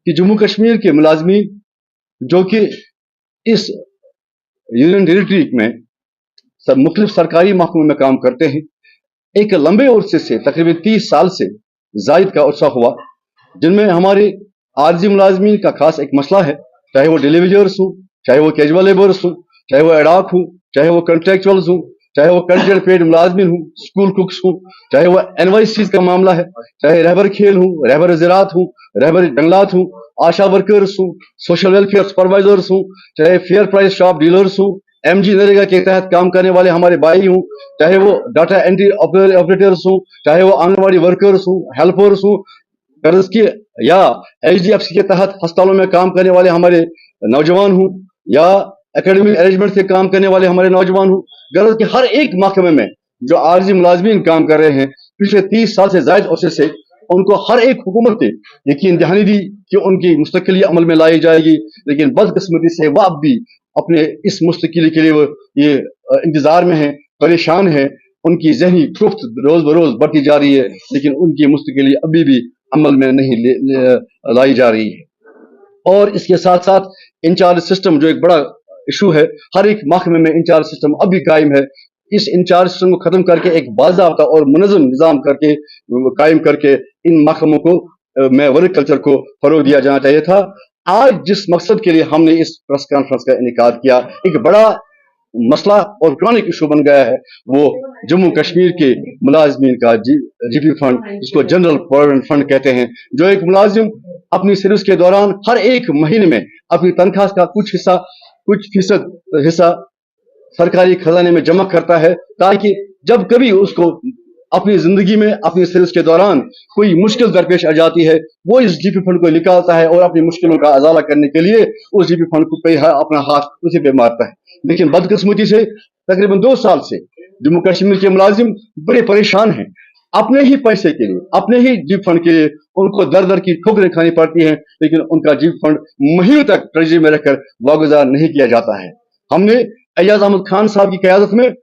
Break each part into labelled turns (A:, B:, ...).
A: कि जम्मू कश्मीर के मुलाजमीन जो कि इस यूनियन टेरिटरी में मुख्तलिफ सरकारी महकमों में काम करते हैं, एक लंबे अरसे से तकरीबन 30 साल से जायद का अरसा हुआ, जिनमें हमारे आरजी मुलाजमीन का खास एक मसला है, चाहे वो डिलीवरीज हों, चाहे वो कैजुअल लेबर्स हों, चाहे वो एडाक हों, चाहे वो कंट्रेक्चुअल्स हों, चाहे वो कंट्रेक्ट पेड मुलाजमीन हों, स्कूल कुक्स हों, चाहे वो एनवाईसीज का मामला है, चाहे रहबर खेल हों, रहबर ज़राअत हों, रहबर जंगलात हों, आशा वर्कर्स हों, सोशल वेलफेयर सुपरवाइजर्स हों, चाहे फेयर प्राइस शॉप डीलर्स हों, एमजी नरेगा के तहत काम करने वाले हमारे भाई हों, चाहे वो डाटा एंट्री ऑपरेटर्स हों, चाहे वो आंगनबाड़ी वर्कर्स हों, हेल्पर्स हों, कर्ज के या एचडीएफसी के तहत अस्पतालों में काम करने वाले हमारे नौजवान हों, या एकेडमिक अरेंजमेंट से काम करने वाले हमारे नौजवान हों, गर्ज के हर एक महकमे में जो आरजी मुलाजमीन काम कर रहे हैं पिछले 30 साल से जायद अरसे से, उनको हर एक हुकूमत ने यकीन दहानी दी कि उनकी मुस्तकिली अमल में लाई जाएगी, लेकिन बदकिस्मती से वह अब भी अपने इस मुस्तकिली के लिए वो ये इंतजार में है, परेशान है। उनकी जहनी खुफ्त रोज बरोज बढ़ती जा रही है, लेकिन उनकी मुस्तकिली अभी भी अमल में नहीं लाई जा रही है। और इसके साथ साथ इंचार्ज सिस्टम जो एक बड़ा इशू है, हर एक महकमे में इंचार्ज सिस्टम अभी कायम है। इस इंचार्ज सिस्टम को खत्म करके एक बाज़ाब्ता और मुनज़्ज़म निज़ाम करके कायम करके इन महकमों को में वर्क कल्चर को फरोग दिया जाना चाहिए था। आज जिस मकसद के लिए हमने इस प्रेस कॉन्फ्रेंस का इनेकाद किया, एक बड़ा मसला और क्रॉनिक इशू बन गया है, वो जम्मू कश्मीर के मुलाजमीन का जीपी फंड, जिसको जनरल प्रोविडेंट फंड कहते हैं, जो एक मुलाजिम अपनी सर्विस के दौरान हर एक महीने में अपनी तनख्वाह का कुछ फीसद हिस्सा सरकारी खजाने में जमा करता है, ताकि जब कभी उसको अपनी जिंदगी में अपनी सर्विस के दौरान कोई मुश्किल दरपेश आ जाती है, वो इस जीपी फंड को निकालता है और अपनी मुश्किलों का अजाला करने के लिए उस जीपी फंड को पे अपना हाथ उसी पे मारता है। लेकिन बदकिस्मती से तकरीबन 2 साल से जम्मू कश्मीर के मुलाजिम बड़े परेशान हैं। अपने ही पैसे के लिए, अपने ही जीप फंड के लिए उनको दर दर की ठोकरें खानी पड़ती हैं, लेकिन उनका जीप फंड महीनों तक ट्रेजरी में रखकर वागुजार नहीं किया जाता है। हमने एजाज अहमद खान साहब की क़यादत में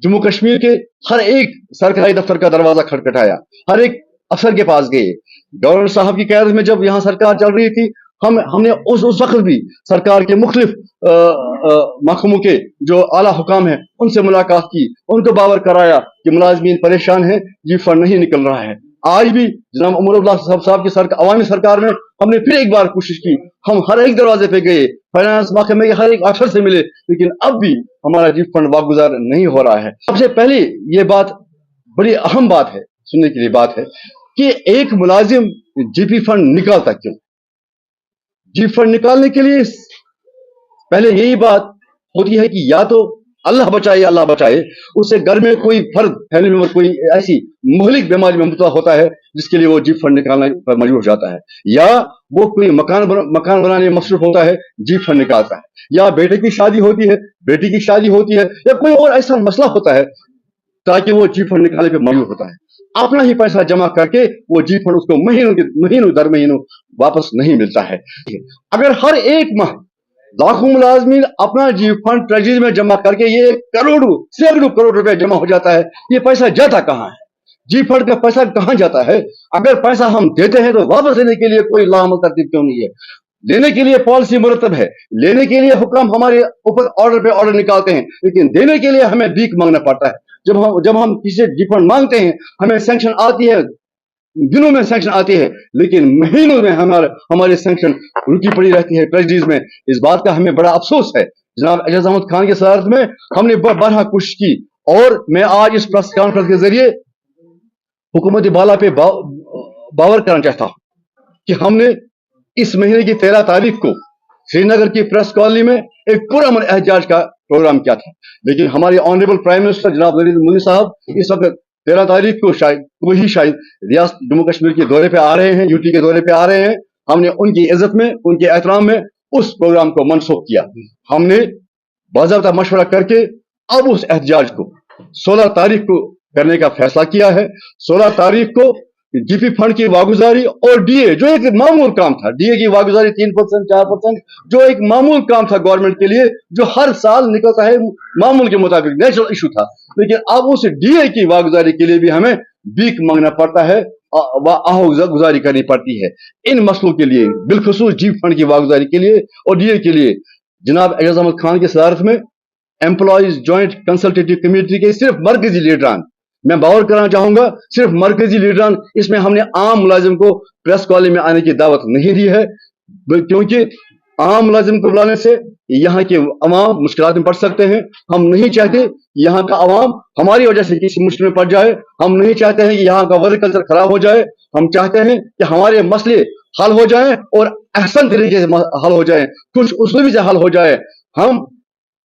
A: जम्मू कश्मीर के हर एक सरकारी दफ्तर का दरवाजा खटखटाया, हर एक अफसर के पास गए। गवर्नर साहब की क़यादत में जब यहाँ सरकार चल रही थी, हमने उस वक्त भी सरकार के मुख्तलिफ महकमों के जो आला हुकाम हैं उनसे मुलाकात की, उनको बावर कराया कि मुलाजमीन परेशान हैं, जीप फंड नहीं निकल रहा है। आज भी जनाब उमर अब्दुल्ला साहब की अवामी सरकार में हमने फिर एक बार कोशिश की, हम हर एक दरवाजे पे गए, फाइनेंस महकमे के हर एक अफसर से मिले, लेकिन अब भी हमारा जीप फंड वागुजार नहीं हो रहा है। सबसे पहले ये बात बड़ी अहम बात है, सुनने के लिए बात है कि एक मुलाजिम जीपी फंड निकालता क्यों? जीप फंड निकालने के लिए पहले यही बात होती है कि या तो अल्लाह बचाए, उससे घर में कोई फर्द, फैमिली मेंबर कोई ऐसी मुहलिक बीमारी में मुब्तला होता है जिसके लिए वो जीप फंड निकालने पर मजबूर हो जाता है, या वो कोई मकान बनाने में मसरूफ होता है, जीप फंड निकालता है, या बेटे की शादी होती है, या कोई और ऐसा मसला होता है ताकि वो जीप फंड निकालने पर मजबूर होता है। अपना ही पैसा जमा करके वो जीप फंड उसको महीनों दर महीनों वापस नहीं मिलता है। अगर हर एक माह लाखों मुलाजमीन अपना जीप फंड ट्रेजरी में जमा करके ये सैकड़ों करोड़ रुपए जमा हो जाता है, ये पैसा जाता कहाँ है? जीप फंड का पैसा कहाँ जाता है? अगर पैसा हम देते हैं तो वापस लेने के लिए कोई लामल तरतीब क्यों नहीं है? लेने के लिए पॉलिसी मुरतब है, लेने के लिए हुक्म हमारे ऊपर ऑर्डर पे ऑर्डर निकालते हैं, लेकिन देने के लिए हमें भीख मांगना पड़ता है। जब हम किसी से जीप फंड मांगते हैं, हमें सैंक्शन आती है, दिनों में सैंक्शन आती है, लेकिन महीनों में हमारे सैंक्शन रुकी पड़ी रहती है ट्रेजरीज में। इस बात का हमें बड़ा अफसोस है। जनाब एजाज अहमद खान की सदारत में हमने बारहा कोशिश की, और मैं आज इस प्रेस कॉन्फ्रेंस के जरिए हुकूमत बाला पे बावर करना चाहता हूं कि हमने इस महीने की 13 तारीख को श्रीनगर की प्रेस कॉलोनी में एक पुरअमन एहतजाज का प्रोग्राम किया था, लेकिन हमारे ऑनरेबल प्राइम मिनिस्टर जनाब नरेंद्र मोदी साहब इस वक्त 13 तारीख को शायद रियासत जम्मू कश्मीर के दौरे पे आ रहे हैं, यूटी के दौरे पे आ रहे हैं। हमने उनकी इज्जत में, उनके एहतराम में उस प्रोग्राम को मनसूख किया। हमने बाज़ाब्ता मशवरा करके अब उस एहतजाज को 16 तारीख को करने का फैसला किया है। 16 तारीख को जीपी फंड की वागुजारी और डीए, जो एक मामूल काम था, डीए की वागुजारी 3% 4%, जो एक मामूल काम था गवर्नमेंट के लिए, जो हर साल निकलता है मामूल के मुताबिक, नेचुरल इशू था, लेकिन अब उस डीए की वागुजारी के लिए भी हमें भीख मांगना पड़ता है। वागुजारी करनी पड़ती है। इन मसलों के लिए बिलखसूस जीप फंड की वागुजारी के लिए और डीए के लिए जनाब एजाज अहमद खान की सदारत में एम्प्लॉयज जॉइंट कंसल्टेटिव कमेटी के सिर्फ मरकजी लीडरान, मैं बावर करना चाहूंगा, सिर्फ मरकजी लीडरान, इसमें हमने आम मुलाजिम को प्रेस कॉलेज में आने की दावत नहीं दी है, क्योंकि आम मुलाजिम को बुलाने से यहाँ के अवाम मुश्किलात में पड़ सकते हैं। हम नहीं चाहते कि यहाँ का अवाम हमारी वजह से किसी मुश्किल में पड़ जाए। हम नहीं चाहते हैं कि यहाँ का वर्ककल्चर खराब हो जाए। हम चाहते हैं कि हमारे मसले हल हो जाए और अहसन तरीके से हल हो जाए, कुछ उसलूबी से हल हो जाए। हम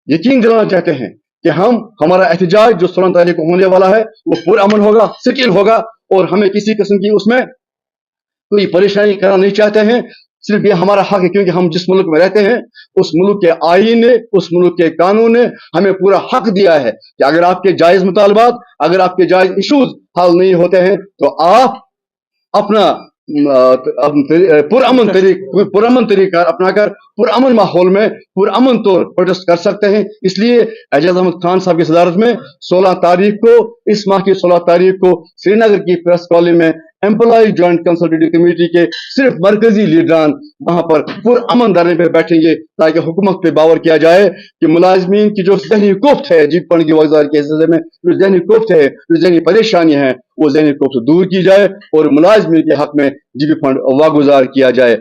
A: यकीन दिलाना चाहते हैं कि हमारा एहतजाज जो 16 तारीख को होने वाला है वो पुरअमन होगा, सिकिल होगा, और हमें किसी किस्म की उसमें कोई परेशानी करना नहीं चाहते हैं। सिर्फ ये हमारा हक है, क्योंकि हम जिस मुल्क में रहते हैं उस मुल्क के आईन ने, उस मुल्क के कानून ने हमें पूरा हक दिया है कि अगर आपके जायज मुतालबात, अगर आपके जायज इशूज हल नहीं होते हैं तो आप अपना पुरअमन तरीका अपनाकर पुरअमन माहौल में पुरअमन तौर प्रोटेस्ट कर सकते हैं। इसलिए एजाज अहमद खान साहब की सदारत में 16 तारीख को, इस माह की 16 तारीख को श्रीनगर की प्रेस कॉलेज में एम्प्लॉय जॉइंट कंसल्टेटिव कमेटी के सिर्फ मरकजी लीडरान वहां पर पुरअमन धरने पर बैठेंगे, ताकि हुकूमत पे बावर किया जाए कि मुलाजमीन की जो ज़हनी कोफ्त है जीप फंड की वागुजारी के सिलसिले में, जो ज़हनी कोफ्त है, जो ज़हनी परेशानी है, वो ज़हनी कोफ्त दूर की जाए और मुलाजमीन के हक में जीप फंड वागुजार किया जाए।